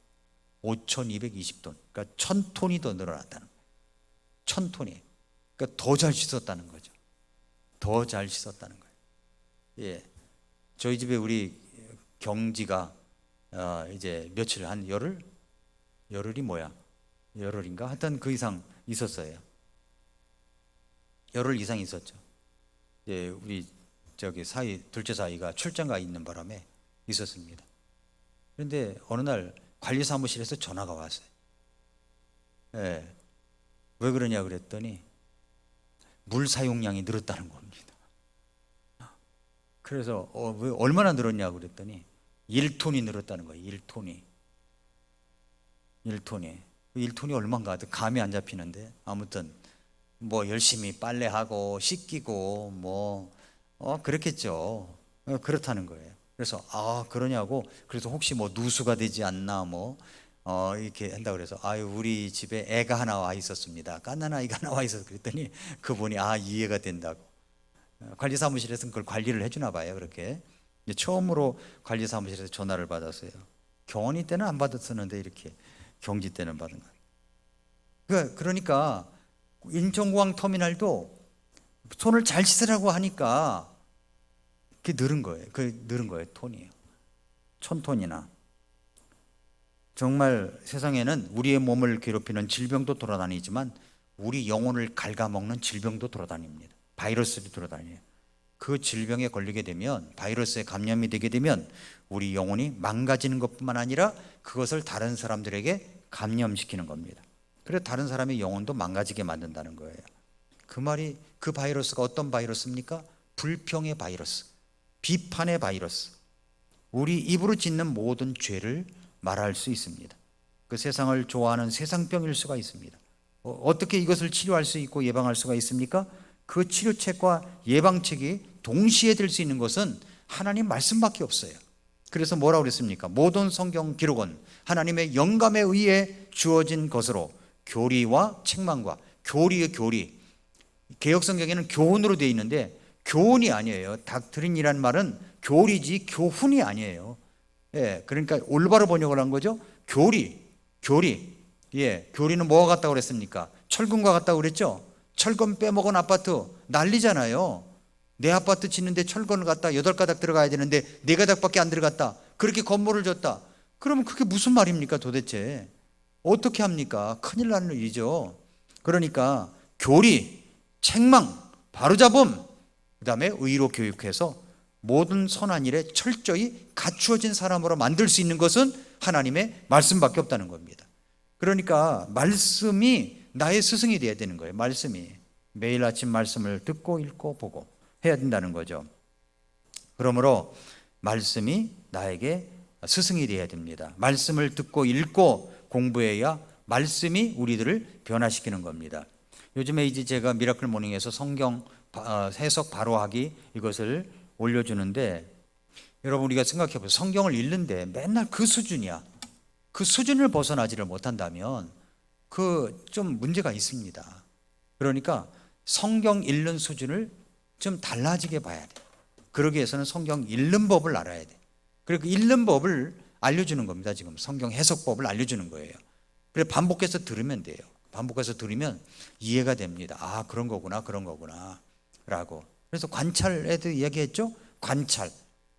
5,220톤. 그러니까 1,000톤이 더 늘어났다는 거예요. 1,000톤이. 그러니까 더 잘 씻었다는 거죠. 더 잘 씻었다는 거예요. 저희 집에 우리 경지가 이제 며칠, 한 열흘인가? 하여튼 그 이상 있었어요. 열흘 이상 있었죠. 우리 둘째 사이가 출장가 있는 바람에 있었습니다. 그런데 어느 날 관리사무실에서 전화가 왔어요. 왜 그러냐 그랬더니 물 사용량이 늘었다는 겁니다. 그래서 왜 얼마나 늘었냐고 그랬더니 1톤이 늘었다는 거예요. 1톤이 얼마인가 감이 안 잡히는데, 아무튼 뭐 열심히 빨래하고 씻기고 그렇겠죠. 그렇다는 거예요. 그래서 그러냐고. 그래서 혹시 뭐 누수가 되지 않나 이렇게 한다고 그래서 우리 집에 애가 하나 와 있었습니다. 갓난아이가 하나 와 있어서 그랬더니 그분이 이해가 된다고. 관리사무실에서는 그걸 관리를 해주나 봐요. 그렇게 처음으로 관리사무실에서 전화를 받았어요. 경원이 때는 안 받았었는데 이렇게 경지 때는 받은 거예요. 그러니까 인천공항 터미널도 손을 잘 씻으라고 하니까 그게 늘은 거예요. 톤이에요. 1,000톤이나. 정말 세상에는 우리의 몸을 괴롭히는 질병도 돌아다니지만 우리 영혼을 갉아먹는 질병도 돌아다닙니다. 바이러스도 돌아다녀요. 그 질병에 걸리게 되면, 바이러스에 감염이 되게 되면 우리 영혼이 망가지는 것뿐만 아니라 그것을 다른 사람들에게 감염시키는 겁니다. 그래서 다른 사람의 영혼도 망가지게 만든다는 거예요. 그 바이러스가 어떤 바이러스입니까? 불평의 바이러스, 비판의 바이러스. 우리 입으로 짓는 모든 죄를 말할 수 있습니다. 그 세상을 좋아하는 세상병일 수가 있습니다. 어떻게 이것을 치료할 수 있고 예방할 수가 있습니까? 그 치료책과 예방책이 동시에 될 수 있는 것은 하나님 말씀밖에 없어요. 그래서 뭐라고 그랬습니까? 모든 성경 기록은 하나님의 영감에 의해 주어진 것으로 교리와 책망과 교리의 교리. 개역 성경에는 교훈으로 되어 있는데 교훈이 아니에요. 닥트린이란 말은 교리지 교훈이 아니에요. 예, 그러니까 올바로 번역을 한 거죠. 교리. 예, 교리는 뭐가 같다고 그랬습니까? 철근과 같다고 그랬죠. 철근 빼먹은 아파트 난리잖아요. 내 아파트 짓는데 철근을 갖다 8가닥 들어가야 되는데 4가닥밖에 안 들어갔다. 그렇게 건물을 줬다. 그러면 그게 무슨 말입니까 도대체? 어떻게 합니까? 큰일 나는 일이죠. 그러니까 교리, 책망, 바로잡음, 그 다음에 의로 교육해서 모든 선한 일에 철저히 갖추어진 사람으로 만들 수 있는 것은 하나님의 말씀밖에 없다는 겁니다. 그러니까 말씀이 나의 스승이 되어야 되는 거예요. 말씀이 매일 아침 말씀을 듣고 읽고 보고 해야 된다는 거죠. 그러므로 말씀이 나에게 스승이 되어야 됩니다. 말씀을 듣고 읽고 공부해야 말씀이 우리들을 변화시키는 겁니다. 요즘에 이제 제가 미라클 모닝에서 성경 해석 바로하기 이것을 올려주는데, 여러분 우리가 생각해 보세요. 성경을 읽는데 맨날 그 수준이야. 그 수준을 벗어나지를 못한다면 그 좀 문제가 있습니다. 그러니까 성경 읽는 수준을 좀 달라지게 봐야 돼. 그러기 위해서는 성경 읽는 법을 알아야 돼. 그리고 읽는 법을 알려주는 겁니다. 지금 성경 해석법을 알려주는 거예요. 그래서 반복해서 들으면 돼요. 반복해서 들으면 이해가 됩니다. 아, 그런 거구나, 그런 거구나 라고. 그래서 관찰에도 이야기했죠. 관찰.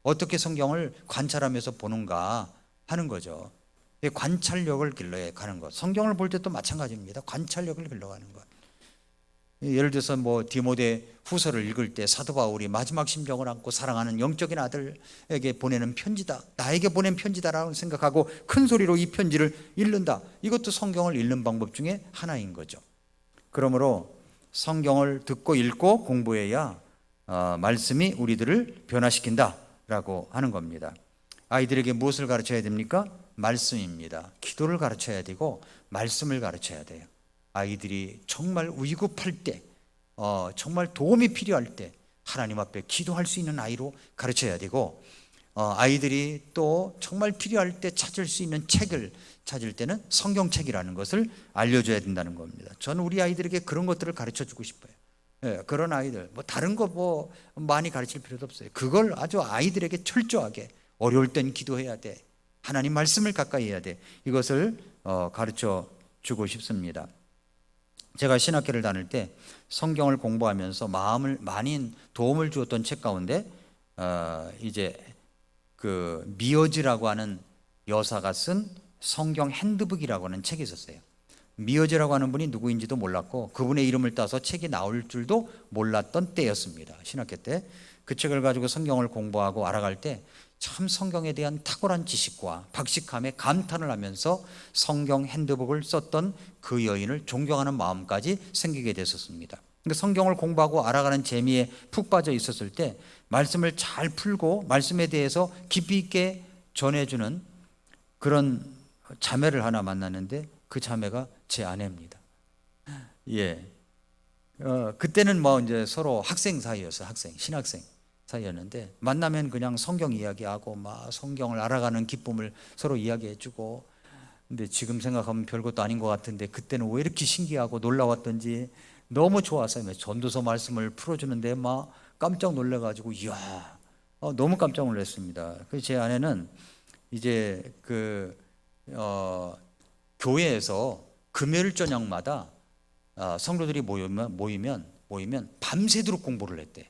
어떻게 성경을 관찰하면서 보는가 하는 거죠. 관찰력을 길러야 가는 것. 성경을 볼 때도 마찬가지입니다. 관찰력을 길러가는 것. 예를 들어서 뭐 디모데 후서를 읽을 때 사도 바울이 마지막 심정을 안고 사랑하는 영적인 아들에게 보내는 편지다, 나에게 보낸 편지다라고 생각하고 큰 소리로 이 편지를 읽는다. 이것도 성경을 읽는 방법 중에 하나인 거죠. 그러므로 성경을 듣고 읽고 공부해야 말씀이 우리들을 변화시킨다라고 하는 겁니다. 아이들에게 무엇을 가르쳐야 됩니까? 말씀입니다. 기도를 가르쳐야 되고 말씀을 가르쳐야 돼요. 아이들이 정말 위급할 때, 정말 도움이 필요할 때 하나님 앞에 기도할 수 있는 아이로 가르쳐야 되고, 아이들이 또 정말 필요할 때 찾을 수 있는 책을 찾을 때는 성경책이라는 것을 알려줘야 된다는 겁니다. 저는 우리 아이들에게 그런 것들을 가르쳐 주고 싶어요. 예, 그런 아이들, 뭐 다른 거 뭐 많이 가르칠 필요도 없어요. 그걸 아주 아이들에게 철저하게 어려울 땐 기도해야 돼. 하나님 말씀을 가까이 해야 돼. 이것을 가르쳐 주고 싶습니다. 제가 신학교를 다닐 때 성경을 공부하면서 마음을 많이 도움을 주었던 책 가운데 이제 그 미어즈라고 하는 여사가 쓴 성경 핸드북이라고 하는 책이 있었어요. 미어즈라고 하는 분이 누구인지도 몰랐고 그분의 이름을 따서 책이 나올 줄도 몰랐던 때였습니다. 신학교 때 그 책을 가지고 성경을 공부하고 알아갈 때 참 성경에 대한 탁월한 지식과 박식함에 감탄을 하면서 성경 핸드북을 썼던 그 여인을 존경하는 마음까지 생기게 됐었습니다. 그러니까 성경을 공부하고 알아가는 재미에 푹 빠져 있었을 때 말씀을 잘 풀고 말씀에 대해서 깊이 있게 전해주는 그런 자매를 하나 만났는데 그 자매가 제 아내입니다. 예. 그때는 뭐 이제 서로 학생 사이였어요. 신학생 사이였는데 만나면 그냥 성경 이야기하고 막 성경을 알아가는 기쁨을 서로 이야기해주고, 근데 지금 생각하면 별것도 아닌 것 같은데 그때는 왜 이렇게 신기하고 놀라웠던지 너무 좋았어요. 전도서 말씀을 풀어주는데 막 깜짝 놀래가지고 이야, 너무 깜짝 놀랐습니다. 그래서 제 아내는 이제 교회에서 금요일 저녁마다 성도들이 모이면 밤새도록 공부를 했대.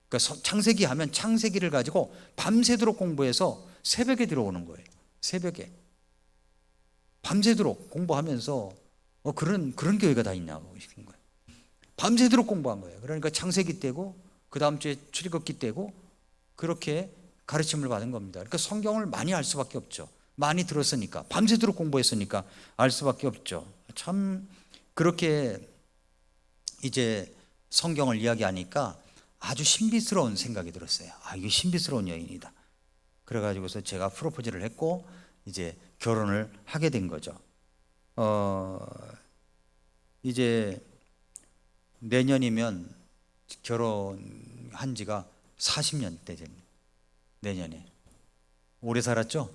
그러니까 창세기 하면 창세기를 가지고 밤새도록 공부해서 새벽에 들어오는 거예요. 새벽에 밤새도록 공부하면서 그런 교회가 다 있냐고 싶은 거예요. 밤새도록 공부한 거예요. 그러니까 창세기 때고 그 다음 주에 출애굽기 때고 그렇게 가르침을 받은 겁니다. 그러니까 성경을 많이 알 수밖에 없죠. 많이 들었으니까, 밤새도록 공부했으니까 알 수밖에 없죠. 참 그렇게 이제 성경을 이야기하니까 아주 신비스러운 생각이 들었어요. 아, 이게 신비스러운 여인이다. 그래가지고서 제가 프로포즈를 했고 이제 결혼을 하게 된 거죠. 이제 내년이면 결혼한 지가 40년 되잖아요. 내년에. 오래 살았죠?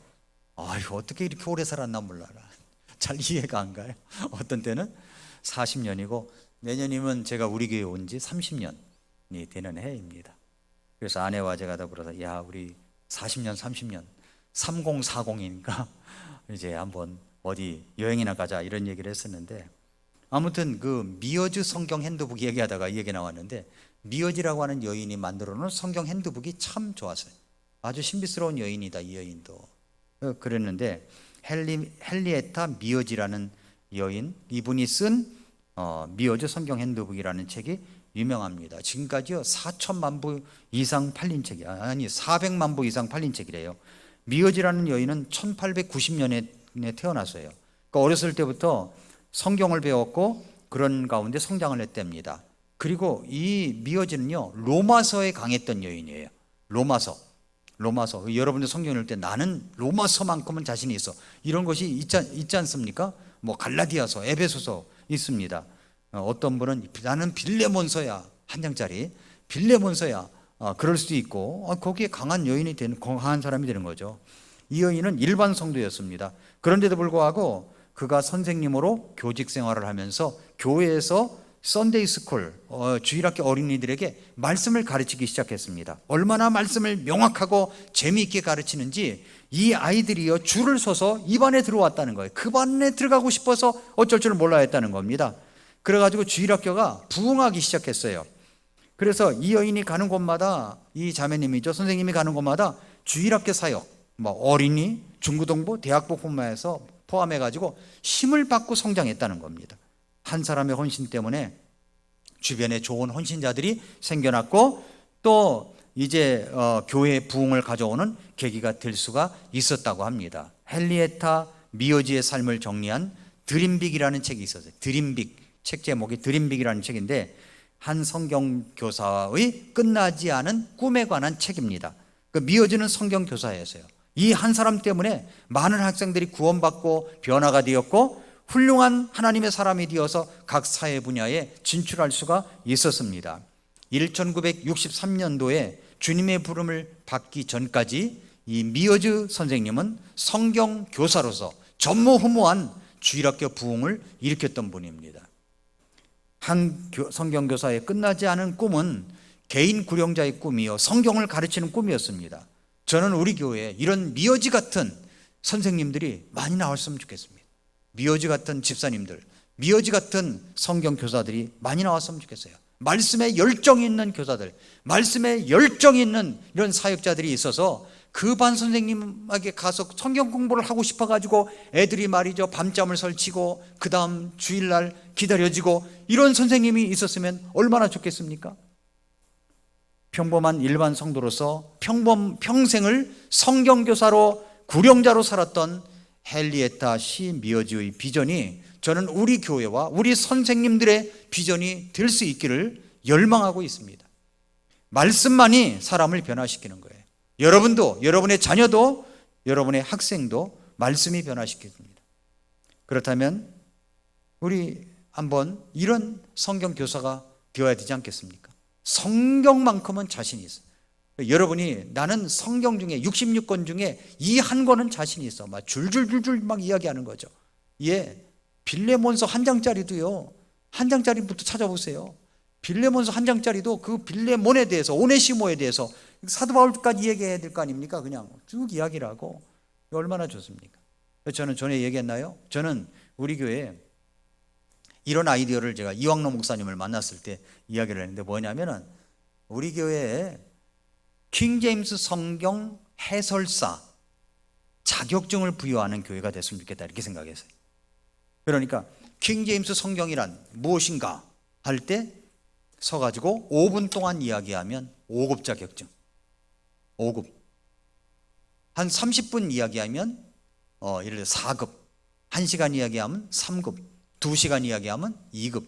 아유, 어떻게 이렇게 오래 살았나 몰라라. 잘 이해가 안 가요. 어떤 때는 40년이고 내년이면 제가 우리 교회 온 지 30년이 되는 해입니다. 그래서 아내와 제가 더불어서 야 우리 40년 30년 3040이니까 이제 한번 어디 여행이나 가자 이런 얘기를 했었는데, 아무튼 그 미어즈 성경 핸드북 얘기하다가 이 얘기 나왔는데, 미어지라고 하는 여인이 만들어 놓은 성경 핸드북이 참 좋았어요. 아주 신비스러운 여인이다 이 여인도. 그랬는데 헨리에타 미어지라는 여인, 이분이 쓴 미어즈 성경 핸드북이라는 책이 유명합니다. 지금까지요 4천만 부 이상 팔린 책이, 아니 400만 부 이상 팔린 책이래요. 미어지라는 여인은 1890년에 태어났어요. 그러니까 어렸을 때부터 성경을 배웠고 그런 가운데 성장을 했답니다. 그리고 이 미어지는요 로마서에 강했던 여인이에요. 로마서 여러분들 성경 읽을 때 나는 로마서만큼은 자신이 있어 이런 것이 있지 않습니까? 뭐 갈라디아서, 에베소서 있습니다. 어떤 분은 나는 빌레몬서야, 한 장짜리 빌레몬서야, 그럴 수도 있고, 거기에 강한 강한 사람이 되는 거죠. 이 여인은 일반 성도였습니다. 그런데도 불구하고 그가 선생님으로 교직 생활을 하면서 교회에서 선데이 스쿨, 주일학교 어린이들에게 말씀을 가르치기 시작했습니다. 얼마나 말씀을 명확하고 재미있게 가르치는지 이 아이들이요 줄을 서서 이 반에 들어왔다는 거예요. 그 반에 들어가고 싶어서 어쩔 줄 몰라 했다는 겁니다. 그래가지고 주일학교가 부흥하기 시작했어요. 그래서 이 여인이 가는 곳마다, 이 자매님이죠, 선생님이 가는 곳마다 주일학교 사역, 뭐 어린이, 중고등부, 대학부뿐만 포함해가지고 힘을 받고 성장했다는 겁니다. 한 사람의 헌신 때문에 주변에 좋은 헌신자들이 생겨났고 또 이제 교회의 부흥을 가져오는 계기가 될 수가 있었다고 합니다. 헨리에타 미어지의 삶을 정리한 드림빅이라는 책이 있었어요. 드림빅, 책 제목이 드림빅이라는 책인데 한 성경교사의 끝나지 않은 꿈에 관한 책입니다. 그 미어지는 성경교사였어요. 이 한 사람 때문에 많은 학생들이 구원받고 변화가 되었고 훌륭한 하나님의 사람이 되어서 각 사회 분야에 진출할 수가 있었습니다. 1963년도에 주님의 부름을 받기 전까지 이 미어즈 선생님은 성경 교사로서 전무후무한 주일학교 부흥을 일으켰던 분입니다. 한 성경 교사의 끝나지 않은 꿈은 개인 구령자의 꿈이요 성경을 가르치는 꿈이었습니다. 저는 우리 교회에 이런 미어지 같은 선생님들이 많이 나왔으면 좋겠습니다. 미어지 같은 집사님들, 미어지 같은 성경 교사들이 많이 나왔으면 좋겠어요. 말씀에 열정이 있는 교사들, 말씀에 열정이 있는 이런 사역자들이 있어서 그 반 선생님에게 가서 성경 공부를 하고 싶어가지고 애들이 말이죠 밤잠을 설치고 그 다음 주일날 기다려지고 이런 선생님이 있었으면 얼마나 좋겠습니까? 평범한 일반 성도로서 평생을 성경교사로 구령자로 살았던 헨리에타 시 미어지의 비전이 저는 우리 교회와 우리 선생님들의 비전이 될 수 있기를 열망하고 있습니다. 말씀만이 사람을 변화시키는 거예요. 여러분도, 여러분의 자녀도, 여러분의 학생도 말씀이 변화시킵니다. 그렇다면 우리 한번 이런 성경교사가 되어야 되지 않겠습니까? 성경만큼은 자신이 있어요. 여러분이 나는 성경 중에 66권 중에 이 한 권은 자신이 있어 막 줄줄줄줄 막 이야기하는 거죠. 예, 빌레몬서 한 장짜리도요 한 장짜리부터 찾아보세요. 빌레몬서 한 장짜리도 그 빌레몬에 대해서 오네시모에 대해서 사도 바울까지 얘기해야 될 거 아닙니까? 그냥 쭉 이야기를 하고 얼마나 좋습니까? 저는 전에 얘기했나요? 저는 우리 교회에 이런 아이디어를 제가 이왕로 목사님을 만났을 때 이야기를 했는데 뭐냐면은 우리 교회에 킹제임스 성경 해설사 자격증을 부여하는 교회가 됐으면 좋겠다 이렇게 생각했어요. 그러니까 킹제임스 성경이란 무엇인가 할 때 서가지고 5분 동안 이야기하면 5급 자격증 5급 한 30분 이야기하면 예를 들어 4급 1시간 이야기하면 3급 2시간 이야기하면 2급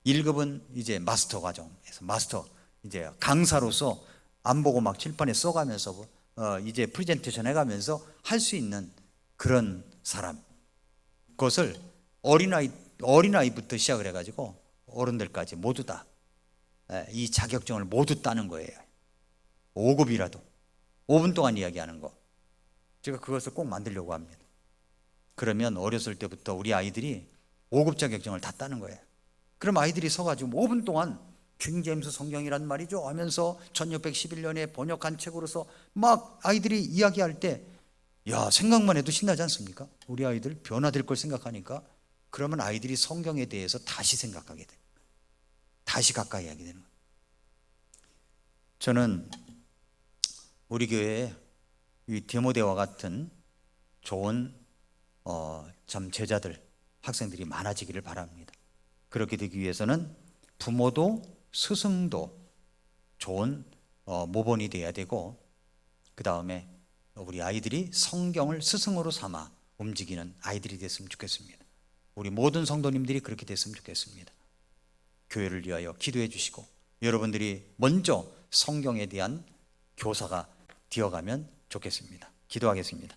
1급은 이제 마스터 과정에서 마스터 이제 강사로서 안 보고 막 칠판에 써가면서 이제 프레젠테이션 해가면서 할 수 있는 그런 사람. 그것을 어린아이부터 시작을 해가지고 어른들까지 모두 다 이 자격증을 모두 따는 거예요. 5급이라도 5분 동안 이야기하는 거. 제가 그것을 꼭 만들려고 합니다. 그러면 어렸을 때부터 우리 아이들이 5급 자격증을 다 따는 거예요. 그럼 아이들이 서가지고 5분 동안 킹제임스 성경이란 말이죠 하면서 1611년에 번역한 책으로서 막 아이들이 이야기할 때, 야, 생각만 해도 신나지 않습니까? 우리 아이들 변화될 걸 생각하니까. 그러면 아이들이 성경에 대해서 다시 생각하게 돼. 다시 가까이 하게 되는 거예요. 저는 우리 교회에 이 디모데와 같은 좋은 참 제자들, 학생들이 많아지기를 바랍니다. 그렇게 되기 위해서는 부모도 스승도 좋은 모본이 돼야 되고, 그 다음에 우리 아이들이 성경을 스승으로 삼아 움직이는 아이들이 됐으면 좋겠습니다. 우리 모든 성도님들이 그렇게 됐으면 좋겠습니다. 교회를 위하여 기도해 주시고, 여러분들이 먼저 성경에 대한 교사가 되어가면 좋겠습니다. 기도하겠습니다.